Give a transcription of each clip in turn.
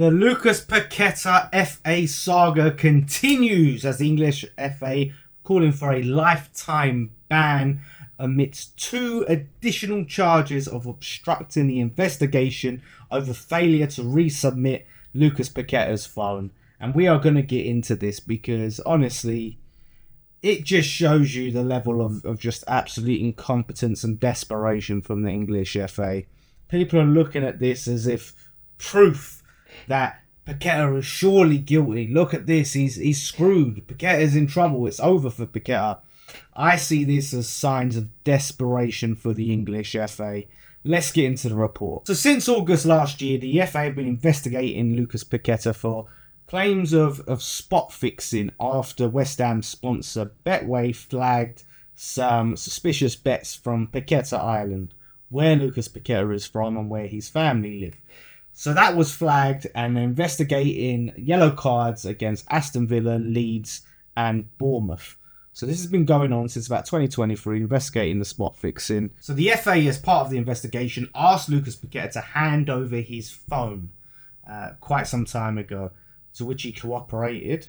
The Lucas Paqueta FA saga continues as the English FA calling for a lifetime ban amidst 2 additional charges of obstructing the investigation over failure to resubmit Lucas Paqueta's phone. And we are going to get into this because honestly, it just shows you the level of just absolute incompetence and desperation from the English FA. People are looking at this as if proof that Paqueta is surely guilty. Look at this, he's screwed. Paqueta's in trouble. It's over for Paqueta. I see this as signs of desperation for the English FA. Let's get into the report. So since August last year, the FA have been investigating Lucas Paqueta for claims of spot fixing after West Ham sponsor Betway flagged some suspicious bets from Paqueta Island, where Lucas Paqueta is from and where his family live. So that was flagged, and investigating yellow cards against Aston Villa, Leeds and Bournemouth. So this has been going on since about 2023, investigating the spot fixing. So the FA, as part of the investigation, asked Lucas Paqueta to hand over his phone quite some time ago, to which he cooperated.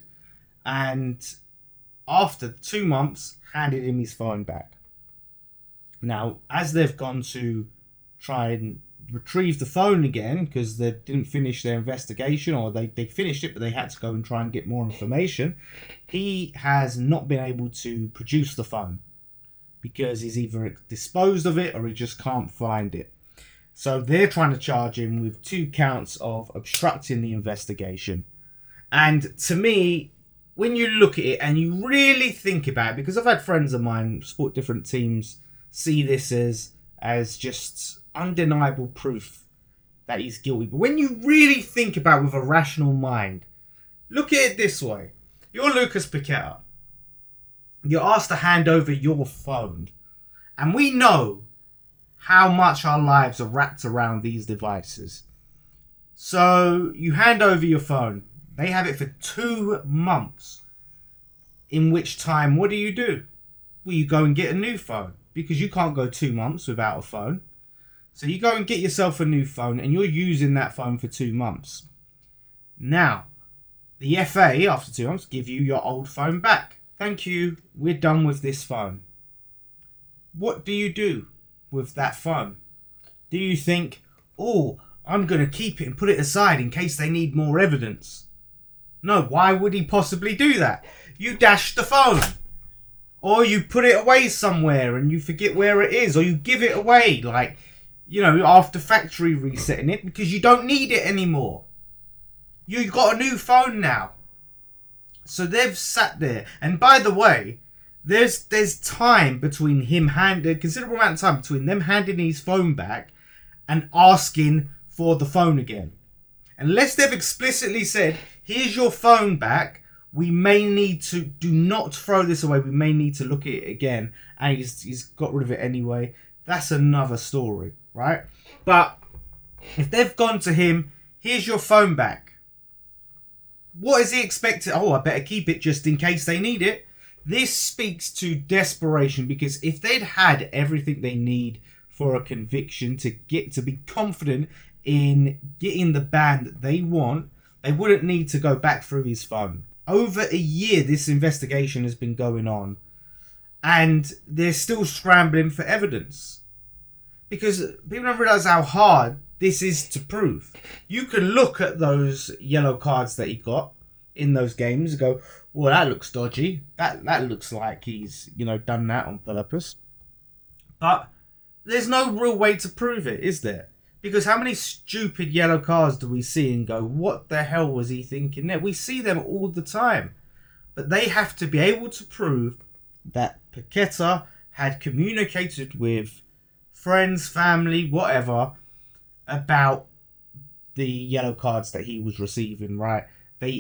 And after 2 months, handed him his phone back. Now, as they've gone to try and retrieve the phone again, because they didn't finish their investigation, or they finished it but they had to go and try and get more information, he has not been able to produce the phone because he's either disposed of it or he just can't find it. So they're trying to charge him with 2 counts of obstructing the investigation. And to me, when you look at it and you really think about it, because I've had friends of mine support different teams see this as just undeniable proof that he's guilty. But when you really think about it with a rational mind, look at it this way. You're Lucas Paqueta. You're asked to hand over your phone. And we know how much our lives are wrapped around these devices. So you hand over your phone. They have it for 2 months. In which time, what do? Well, you go and get a new phone. Because you can't go 2 months without a phone. So you go and get yourself a new phone and you're using that phone for 2 months. Now, the FA, after 2 months, give you your old phone back. Thank you, we're done with this phone. What do you do with that phone? Do you think, oh, I'm going to keep it and put it aside in case they need more evidence? No, why would he possibly do that? You dash the phone. Or you put it away somewhere and you forget where it is. Or you give it away, like, after factory resetting it, because you don't need it anymore. You've got a new phone now. So they've sat there. And by the way, there's time between considerable amount of time between them handing his phone back and asking for the phone again. Unless they've explicitly said, here's your phone back, we may need to, do not throw this away, we may need to look at it again. And he's got rid of it anyway. That's another story, right? But if they've gone to him, here's your phone back. What is he expected? Oh, I better keep it just in case they need it. This speaks to desperation, because if they'd had everything they need for a conviction to be confident in getting the ban that they want, they wouldn't need to go back through his phone. Over a year, this investigation has been going on, and they're still scrambling for evidence, because people don't realise how hard this is to prove. You can look at those yellow cards that he got in those games and go, well, that looks dodgy. That looks like he's, done that on purpose. But there's no real way to prove it, is there? Because how many stupid yellow cards do we see and go, what the hell was he thinking there? We see them all the time. But they have to be able to prove that Paqueta had communicated with friends, family, whatever, about the yellow cards that he was receiving, right? That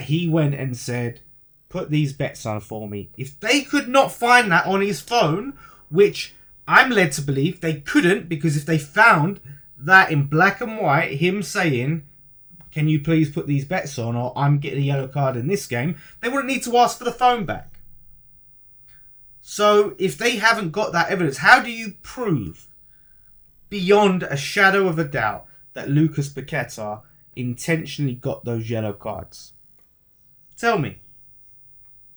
he went and said, put these bets on for me. If they could not find that on his phone, which I'm led to believe they couldn't, because if they found that in black and white, him saying, can you please put these bets on, or I'm getting a yellow card in this game, they wouldn't need to ask for the phone back. So if they haven't got that evidence, how do you prove beyond a shadow of a doubt that Lucas Paqueta intentionally got those yellow cards? Tell me.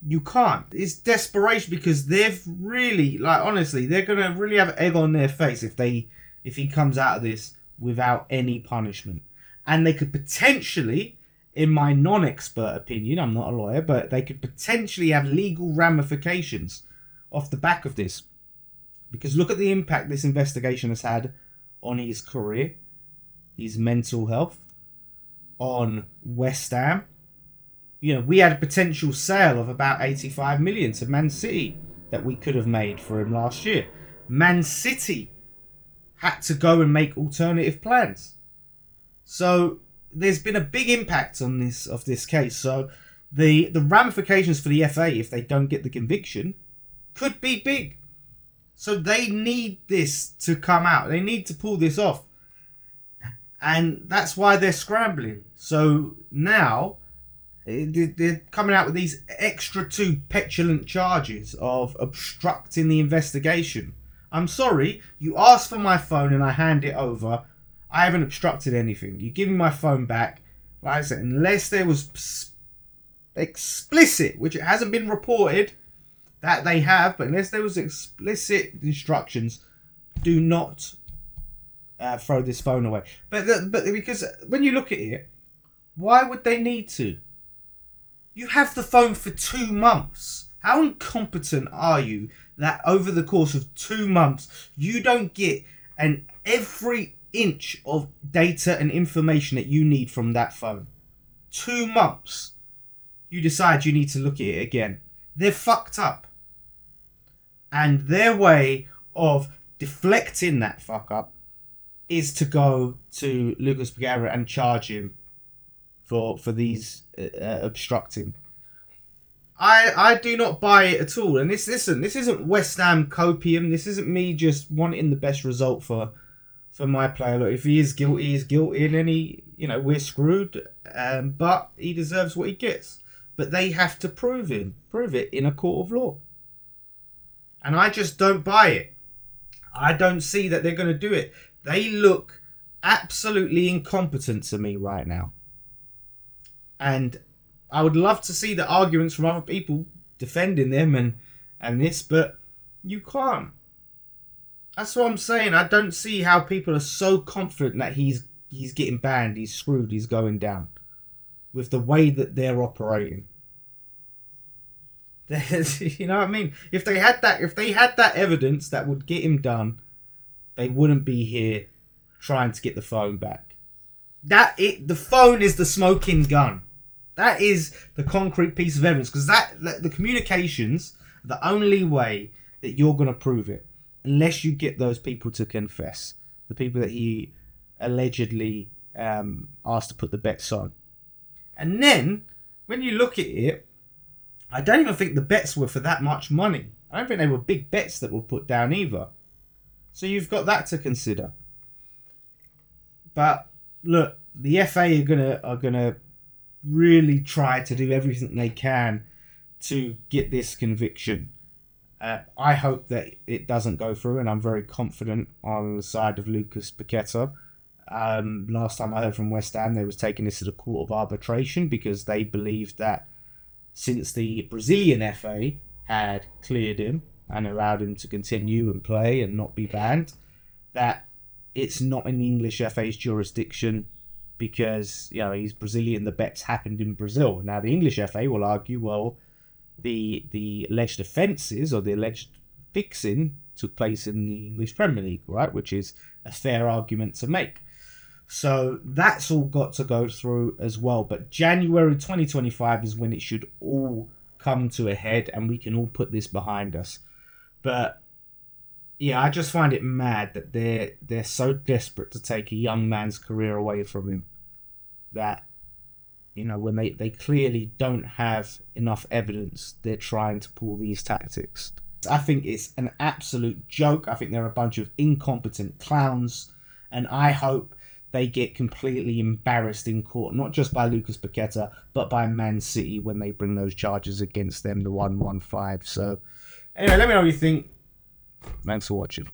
You can't. It's desperation, because they've really, like, honestly, they're gonna really have egg on their face if he comes out of this without any punishment. And they could potentially, in my non-expert opinion, I'm not a lawyer, but they could potentially have legal ramifications off the back of this. Because look at the impact this investigation has had on his career, his mental health, on West Ham. You know, we had a potential sale of about 85 million to Man City that we could have made for him last year. Man City had to go and make alternative plans. So there's been a big impact on this case. So the ramifications for the FA, if they don't get the conviction, could be big. So they need this to come out. They need to pull this off. And that's why they're scrambling. So now they're coming out with these extra 2 petulant charges of obstructing the investigation. I'm sorry, you asked for my phone and I hand it over. I haven't obstructed anything. You give me my phone back. Like I said, unless there was explicit, which it hasn't been reported that they have, but unless there was explicit instructions, do not throw this phone away. But because when you look at it, why would they need to? You have the phone for 2 months. How incompetent are you that over the course of 2 months you don't get every inch of data and information that you need from that phone? 2 months. You decide you need to look at it again. They're fucked up. And their way of deflecting that fuck up is to go to Lucas Paqueta and charge him for these obstructing. I do not buy it at all. And this isn't West Ham copium. This isn't me just wanting the best result for my player. Look, if he is guilty, he's guilty, and then we're screwed. But he deserves what he gets. But they have to prove it in a court of law. And I just don't buy it. I don't see that they're going to do it. They look absolutely incompetent to me right now. And I would love to see the arguments from other people defending them and this, but you can't. That's what I'm saying. I don't see how people are so confident that he's getting banned, he's screwed, he's going down, with the way that they're operating. You know what I mean? If they had that evidence that would get him done, they wouldn't be here trying to get the phone back. The phone is the smoking gun. That is the concrete piece of evidence, because the communications are the only way that you're going to prove it, unless you get those people to confess, the people that he allegedly asked to put the bets on. And then when you look at it, I don't even think the bets were for that much money. I don't think they were big bets that were put down either. So you've got that to consider. But look, the FA are gonna really try to do everything they can to get this conviction. I hope that it doesn't go through, and I'm very confident on the side of Lucas Paqueta. Last time I heard from West Ham, they was taking this to the court of arbitration because they believed that since the Brazilian FA had cleared him and allowed him to continue and play and not be banned, that it's not in the English FA's jurisdiction because he's Brazilian, the bets happened in Brazil. Now the English FA will argue, well, the alleged offences or the alleged fixing took place in the English Premier League, right? Which is a fair argument to make. So that's all got to go through as well. But January 2025 is when it should all come to a head and we can all put this behind us. But yeah, I just find it mad that they're so desperate to take a young man's career away from him that, when they clearly don't have enough evidence, they're trying to pull these tactics. I think it's an absolute joke. I think they're a bunch of incompetent clowns, and I hope they get completely embarrassed in court, not just by Lucas Paqueta, but by Man City when they bring those charges against them, the 115. So, anyway, let me know what you think. Thanks for watching.